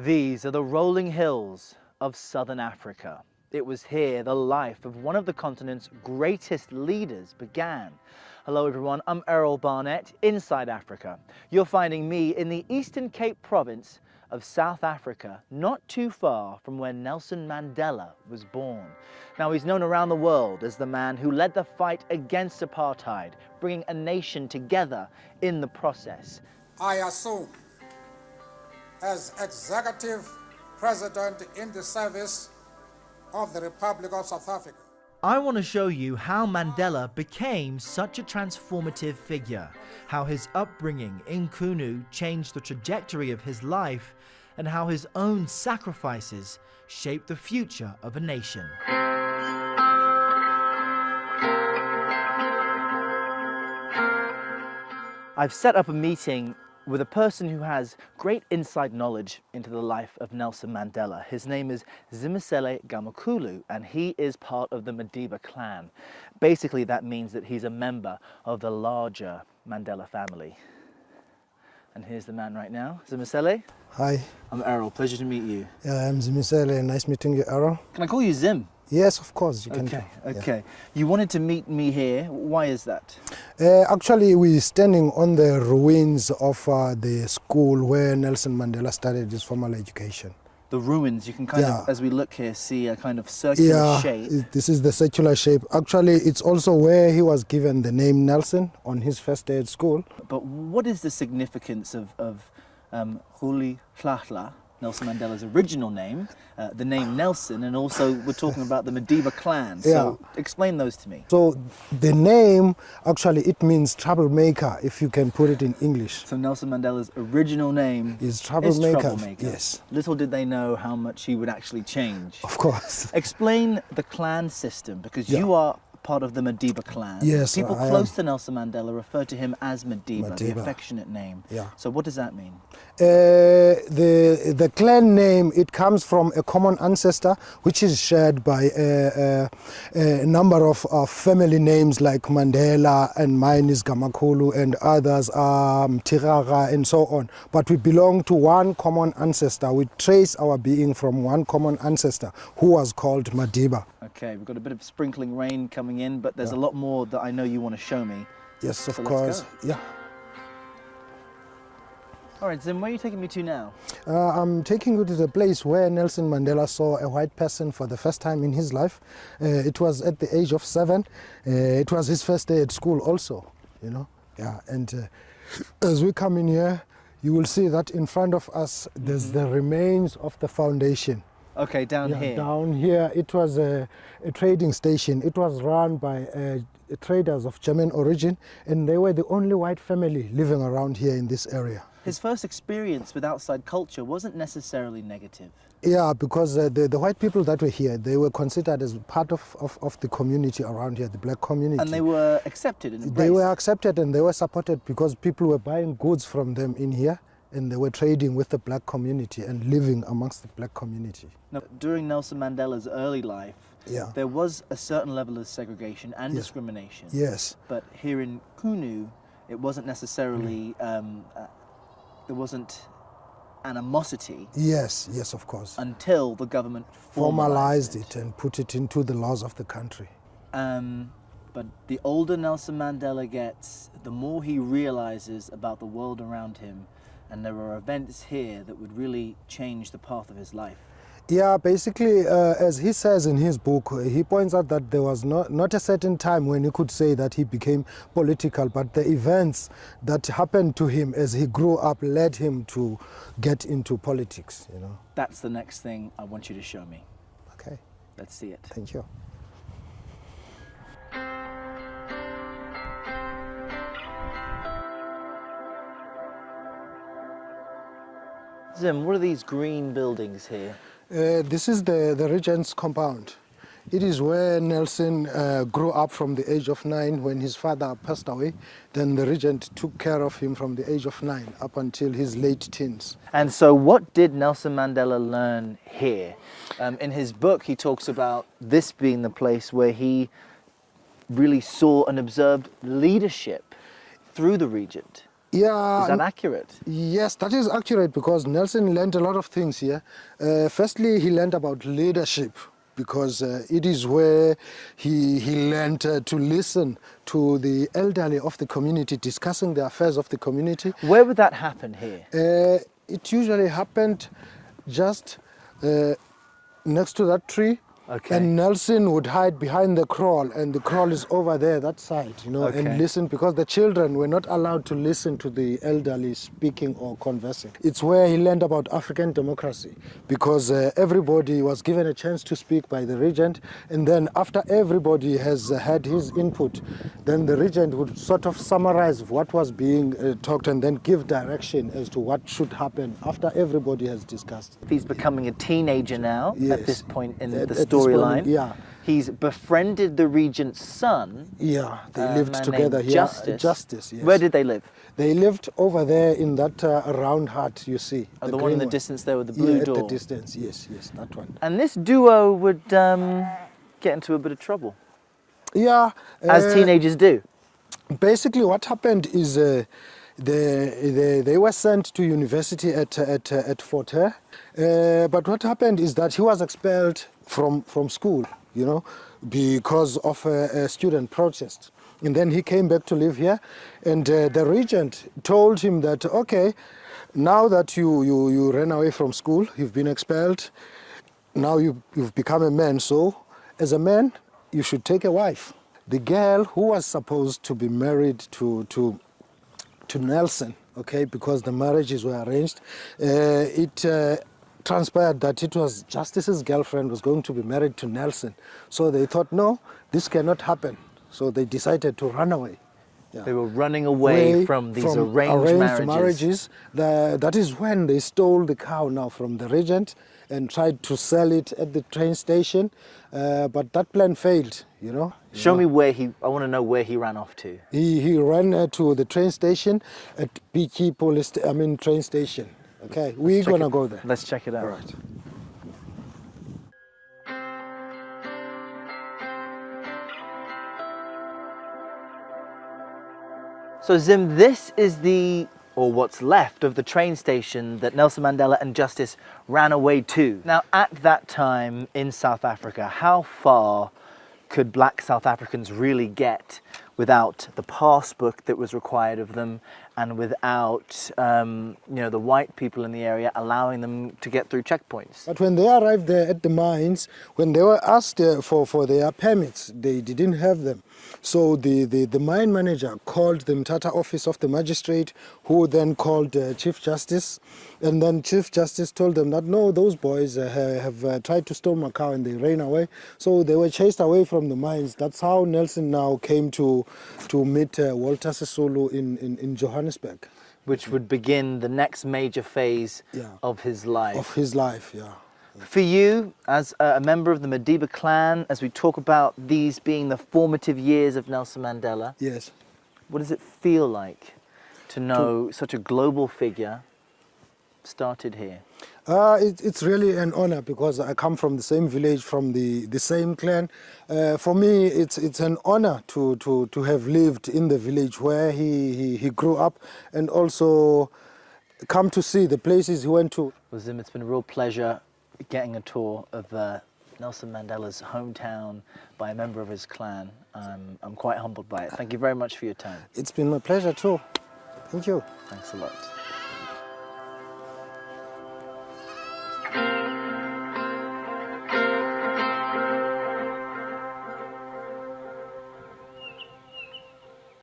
These are the rolling hills of southern Africa. It was here the life of one of the continent's greatest leaders began. Hello everyone, I'm Errol Barnett, Inside Africa. You're finding me in the Eastern Cape province of South Africa, not too far from where Nelson Mandela was born. Now he's known around the world as the man who led the fight against apartheid, bringing a nation together in the process. I assume, as Executive President in the service of the Republic of South Africa. I want to show you how Mandela became such a transformative figure, how his upbringing in Kunu changed the trajectory of his life, and how his own sacrifices shaped the future of a nation. I've set up a meeting with a person who has great inside knowledge into the life of Nelson Mandela. His name is Zimisele Gamakulu, and he is part of the Madiba clan. Basically, that means that he's a member of the larger Mandela family. And here's the man right now, Zimisele. Hi. I'm Errol, pleasure to meet you. Yeah, I'm Zimisele, nice meeting you, Errol. Can I call you Zim? Yes, of course, you can. Okay. You wanted to meet me here, why is that? Actually, we're standing on the ruins of the school where Nelson Mandela started his formal education. The ruins, you can kind of, as we look here, see a kind of circular shape. This is the circular shape. Actually, it's also where he was given the name Nelson on his first day at school. But what is the significance of Huli Hlahla, Nelson Mandela's original name, the name Nelson, and also we're talking about the Madiba clan. So explain those to me. So the name, actually, it means troublemaker, if you can put it in English. So Nelson Mandela's original name is troublemaker. Yes. Little did they know how much he would actually change. Of course. Explain the clan system, because you are part of the Madiba clan. Yes, people close to Nelson Mandela refer to him as Madiba, the affectionate name. Yeah. So what does that mean? The clan name, it comes from a common ancestor, which is shared by a number of family names like Mandela, and mine is Gamakulu, and others are Tirara, and so on. But we belong to one common ancestor. We trace our being from one common ancestor who was called Madiba. Okay, we've got a bit of sprinkling rain coming in, but there's a lot more that I know you want to show me. Yes, of course. Yeah. All right, Zim, where are you taking me to now? I'm taking you to the place where Nelson Mandela saw a white person for the first time in his life. It was at the age of 7. It was his first day at school also, you know. Yeah, and as we come in here, you will see that in front of us, there's the remains of the foundation. Okay, down here. Down here, it was a trading station. It was run by traders of German origin, and they were the only white family living around here in this area. His first experience with outside culture wasn't necessarily negative. Yeah, because the white people that were here, they were considered as part of the community around here, the black community. And they were accepted and embraced. They were accepted and they were supported because people were buying goods from them in here, and they were trading with the black community and living amongst the black community. Now, during Nelson Mandela's early life, there was a certain level of segregation and discrimination. Yes. But here in Kunu, it wasn't necessarily, there wasn't animosity. Yes, of course. Until the government formalized it and put it into the laws of the country. But the older Nelson Mandela gets, the more he realizes about the world around him. And there are events here that would really change the path of his life. Yeah, basically, as he says in his book, he points out that there was not a certain time when he could say that he became political, but the events that happened to him as he grew up led him to get into politics, you know. That's the next thing I want you to show me. Okay. Let's see it. Thank you. Zim, what are these green buildings here? This is the Regent's compound. It is where Nelson grew up from the age of 9 when his father passed away. Then the Regent took care of him from the age of 9 up until his late teens. And so what did Nelson Mandela learn here? In his book, he talks about this being the place where he really saw and observed leadership through the Regent. Yeah. Is that accurate? Yes, that is accurate because Nelson learned a lot of things here. Firstly, he learned about leadership because it is where he learned to listen to the elderly of the community, discussing the affairs of the community. Where would that happen here? It usually happened just next to that tree. Okay. And Nelson would hide behind the kraal, and the kraal is over there, that side, you know, Okay. and listen, because the children were not allowed to listen to the elderly speaking or conversing. It's where he learned about African democracy, because everybody was given a chance to speak by the regent, and then after everybody has had his input, then the regent would sort of summarize what was being talked and then give direction as to what should happen after everybody has discussed. He's becoming a teenager now at Yes. this point in At the this point, storyline. yeah. He's befriended the regent's son. Yeah, they a lived man together named here. Justice. Yes. Where did they live? They lived over there in that round hut you see. Oh, the one in green the distance there with the blue yeah, door. at the distance, yes, that one. And this duo would get into a bit of trouble, Yeah. as teenagers do. Basically what happened is they were sent to university at Fort Hare. But what happened is that he was expelled from school, you know, because of a student protest. And then he came back to live here, and the regent told him that, okay, now that you ran away from school, you've been expelled, now you've become a man, so as a man, you should take a wife. The girl who was supposed to be married to Nelson, okay, because the marriages were arranged, it transpired that it was Justice's girlfriend was going to be married to Nelson. So they thought, no, this cannot happen. So they decided to run away. Yeah. They were running away from these arranged marriages. That is when they stole the cow now from the regent and tried to sell it at the train station. But that plan failed, you know. Show me where I want to know where he ran off to. He ran to the train station at Peaky train station. Okay, we're gonna go there. Let's check it out. All right. So Zim, this is what's left of the train station that Nelson Mandela and Justice ran away to. Now, at that time in South Africa, how far could black South Africans really get without the passbook that was required of them and without the white people in the area allowing them to get through checkpoints? But when they arrived there at the mines, when they were asked for their permits, they didn't have them. So the mine manager called the Mthatha office of the magistrate, who then called Chief Justice. And then Chief Justice told them that, no, those boys have tried to steal my cow and they ran away. So they were chased away from the mines. That's how Nelson now came to meet Walter Sisulu in Johannesburg. Which would begin the next major phase of his life. Of his life, yeah. For you, as a member of the Madiba clan, as we talk about these being the formative years of Nelson Mandela, yes, what does it feel like to know such a global figure started here? It's really an honor because I come from the same village, from the same clan. For me, it's an honor to have lived in the village where he grew up and also come to see the places he went to. Well, Zim, it's been a real pleasure getting a tour of Nelson Mandela's hometown by a member of his clan. I'm quite humbled by it. Thank you very much for your time. It's been my pleasure too. Thank you. Thanks a lot.